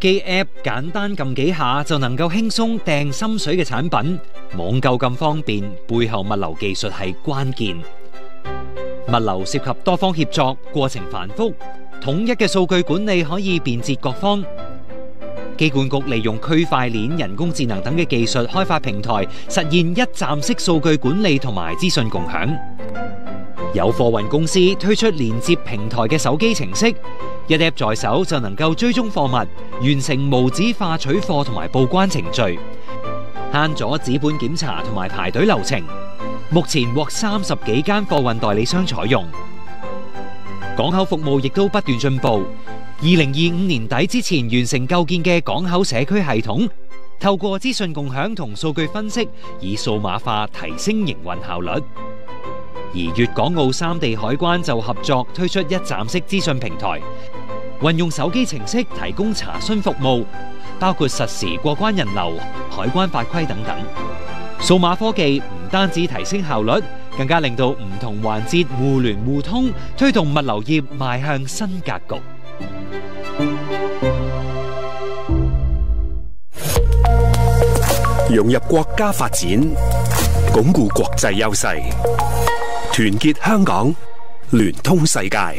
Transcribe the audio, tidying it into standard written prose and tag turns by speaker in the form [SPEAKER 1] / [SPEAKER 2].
[SPEAKER 1] 機 App 簡單撳幾下就能夠輕鬆訂心水嘅產品，網購咁方便，背後物流技術係關鍵。物流涉及多方協作，過程繁複，統一嘅數據管理可以便捷各方。機管局利用區塊鏈、人工智能等嘅技術開發平台，實現一站式數據管理同埋資訊共享。有貨運公司推出連接平台嘅手機程式，一 app 在手就能夠追蹤貨物，完成無紙化取貨同埋報關程序，慳咗紙本檢查同埋排隊流程。目前獲30幾間貨運代理商採用。港口服務亦都不斷進步。2025年底之前完成構建嘅港口社區系統，透過資訊共享同數據分析，以數碼化提升營運效率。而粵港澳3地海關就合作推出一站式資訊平台，運用手機程式提供查詢服務，包括實時過關人流、海關法規等等。數碼科技唔單止提升效率，更加令到唔同環節互聯互通，推動物流業邁向新格局。
[SPEAKER 2] 融入國家發展，鞏固國際優勢，團結香港，聯通世界。